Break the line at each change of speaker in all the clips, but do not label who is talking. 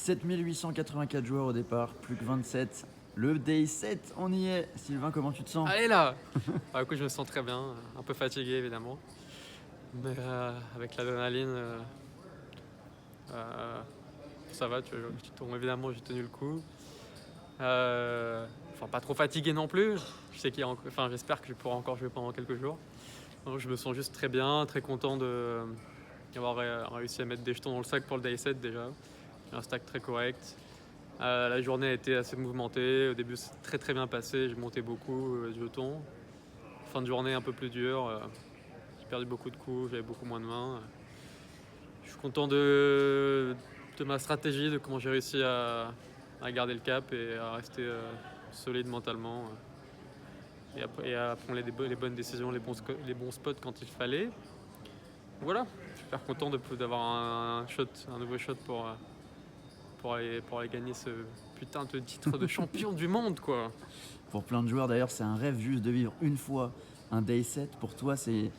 7884 joueurs au départ, plus que 27. Le day 7, on y est. Sylvain, comment tu te sens?
Allez là. Écoute, je me sens très bien, un peu fatigué évidemment, mais avec l'adrénaline, euh, ça va. Évidemment, j'ai tenu le coup. Pas trop fatigué non plus. Je sais j'espère que je pourrai encore jouer pendant quelques jours. Donc, je me sens juste très bien, très content d'avoir réussi à mettre des jetons dans le sac pour le day 7 déjà. J'ai un stack très correct. La journée a été assez mouvementée. Au début, c'est très très bien passé. J'ai monté beaucoup de jetons. Fin de journée un peu plus dure. J'ai perdu beaucoup de coups, j'avais beaucoup moins de mains. Je suis content de ma stratégie, de comment j'ai réussi à garder le cap et à rester solide mentalement. Et à prendre les bonnes décisions, les bons spots quand il fallait. Voilà, je suis super content d'avoir un nouveau shot pour aller gagner ce putain de titre de champion du monde, quoi.
Pour plein de joueurs d'ailleurs, c'est un rêve juste de vivre une fois un day 7. Pour toi, c'est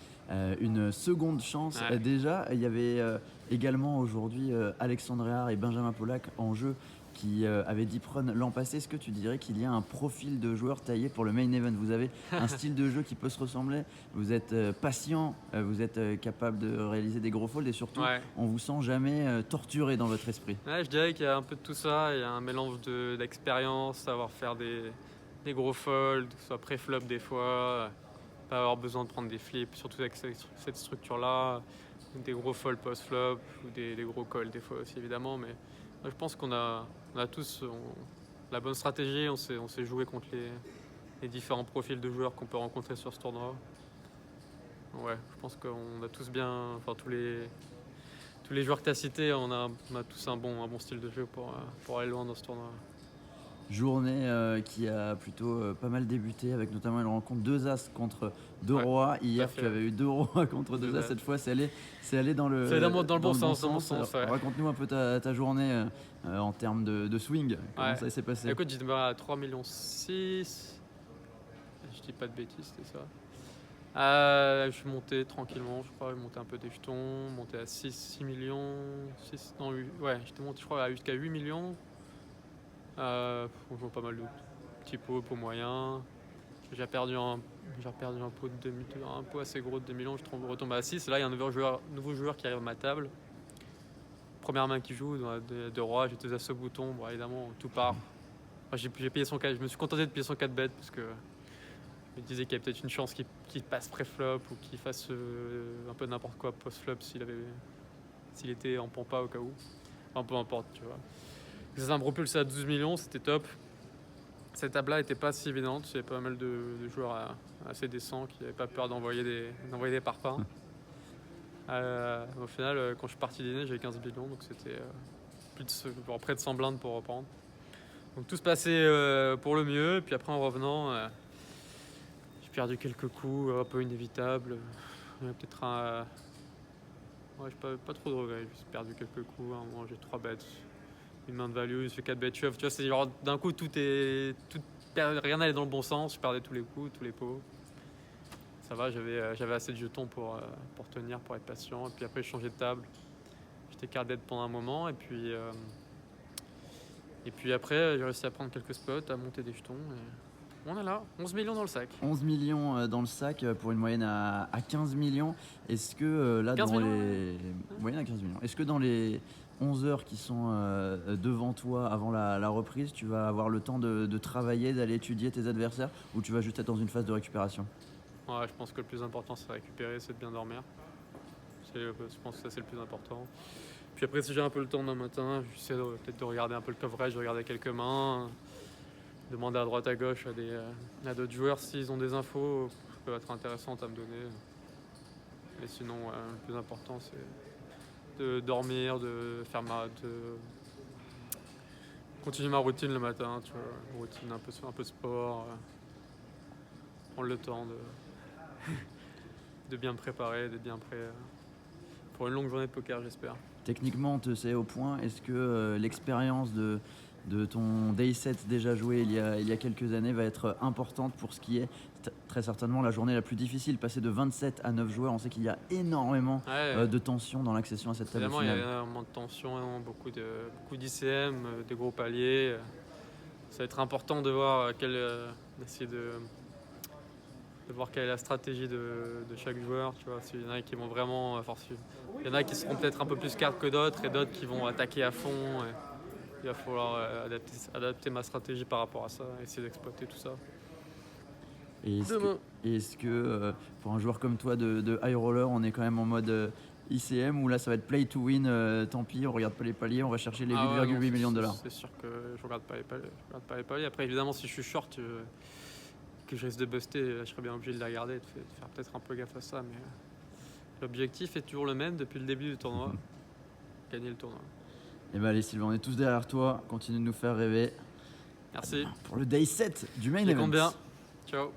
une seconde chance.
Ouais.
Déjà, il y avait également aujourd'hui Alexandre Réard et Benjamin Pollack en jeu qui avaient deep run l'an passé. Est-ce que tu dirais qu'il y a un profil de joueur taillé pour le main event? Vous avez un style de jeu qui peut se ressembler. Vous êtes patient, vous êtes capable de réaliser des gros folds et surtout,
Ouais.
on vous sent jamais torturé dans votre esprit.
Ouais, je dirais qu'il y a un peu de tout ça. Il y a un mélange d'expérience, savoir faire des gros folds, que ce soit pré-flop des fois, pas avoir besoin de prendre des flips, surtout avec cette structure-là, des gros folds post-flop ou des gros calls des fois aussi évidemment. Mais je pense qu'on a tous la bonne stratégie. On sait jouer contre les différents profils de joueurs qu'on peut rencontrer sur ce tournoi. Ouais, je pense qu'on a tous bien, tous les joueurs que tu as cités, on a tous un bon style de jeu pour aller loin dans ce tournoi.
Journée qui a plutôt pas mal débuté avec notamment une rencontre 2 As contre 2
Ouais,
Rois.
tout à
Hier,
fait,
tu avais eu 2 Rois contre 2
Deux
As.
As.
Cette fois, c'est allé dans le,
C'est allé dans le bon sens,
Alors,
ouais.
raconte-nous un peu ta journée en termes de swing. Comment
Ouais.
ça s'est passé?
Écoute, j'ai démarré à 3,6 millions. Je dis pas de bêtises, c'était ça. Je suis monté tranquillement, je crois. J'ai monté un peu des jetons, monté à 6 millions. J'étais monté, je crois, jusqu'à 8 millions. On joue pas mal de petits pots moyens. J'ai perdu un pot un pot assez gros de 2 millions. Je retombe à 6. Là, il y a un nouveau joueur qui arrive à ma table. Première main qui joue, dans de roi. J'étais à ce bouton. Bon, évidemment, tout part. J'ai payé son 4. Je me suis contenté de payer son 4 bet parce que je me disais qu'il y avait peut-être une chance qu'il passe pré-flop ou qu'il fasse un peu n'importe quoi post-flop s'il était en pampa au cas où. Enfin, peu importe, tu vois. Ça me propulsait à 12 millions, c'était top. Cette table-là n'était pas si évidente. Il y avait pas mal de joueurs assez décents qui n'avaient pas peur d'envoyer des parpaings. Au final, quand je suis parti dîner, j'avais 15 millions, donc c'était près de 100 blindes pour reprendre. Donc tout se passait pour le mieux. Et puis après, en revenant, j'ai perdu quelques coups un peu inévitables. Peut-être un... j'ai pas trop de regrets. J'ai perdu quelques coups. À un moment, j'ai 3 bêtes. Une main de value, je fais 4 bêtes shove. Tu vois, c'est genre d'un coup, rien n'allait dans le bon sens. Je perdais tous les coups, tous les pots. Ça va, j'avais assez de jetons pour tenir, pour être patient. Et puis après, je changeais de table. J'étais card dead pendant un moment. Et puis après, j'ai réussi à prendre quelques spots, à monter des jetons. Et on est là, 11 millions dans le sac.
11 millions dans le sac pour une moyenne à 15 millions. Est-ce que là,
15
dans
millions,
les... Moyenne à 15 millions. Est-ce que dans les 11 heures qui sont devant toi avant la reprise, tu vas avoir le temps de travailler, d'aller étudier tes adversaires ou tu vas juste être dans une phase de récupération?
Ouais, je pense que le plus important, c'est de récupérer, c'est de bien dormir. Je pense que ça, c'est le plus important. Puis après, si j'ai un peu le temps demain matin, j'essaie peut-être de regarder un peu le coverage, de regarder quelques mains, demander à droite à gauche à d'autres joueurs s'ils ont des infos qui peuvent être intéressantes à me donner. Mais sinon, le plus important, c'est de dormir, de continuer ma routine le matin, tu vois, une routine un peu sport, prendre le temps de bien me préparer, d'être bien prêt pour une longue journée de poker, j'espère.
Techniquement, on te sait au point. Est-ce que l'expérience de ton day set déjà joué il y a quelques années va être importante pour ce qui est très certainement la journée la plus difficile. Passer de 27 à 9 joueurs, on sait qu'il y a énormément
Ouais,
de tension dans l'accession à cette table
évidemment, il y a
finale.
énormément de tension, beaucoup d'ICM, des gros paliers. Ça va être important de voir d'essayer de voir quelle est la stratégie de chaque joueur. Tu vois, s'il y en a qui vont vraiment forcer. Il y en a qui seront peut-être un peu plus cartes que d'autres et d'autres qui vont attaquer à fond. Et il va falloir adapter ma stratégie par rapport à ça, essayer d'exploiter tout ça.
Et
Demain.
est-ce que pour un joueur comme toi de high roller, on est quand même en mode ICM où là ça va être play to win, tant pis, on regarde pas les paliers, on va chercher les
Ah ouais, non,
8,8 millions de dollars.
c'est sûr que je regarde pas les paliers. Je regarde pas les paliers. Après, évidemment, si je suis short, que je risque de buster, je serais bien obligé de la garder, de faire peut-être un peu gaffe à ça. Mais l'objectif est toujours le même depuis le début du tournoi, gagner le tournoi.
Et bah allez Sylvain, on est tous derrière toi, continue de nous faire rêver
Merci,
pour le day 7 du main
je les
event.
compte bien. Ciao.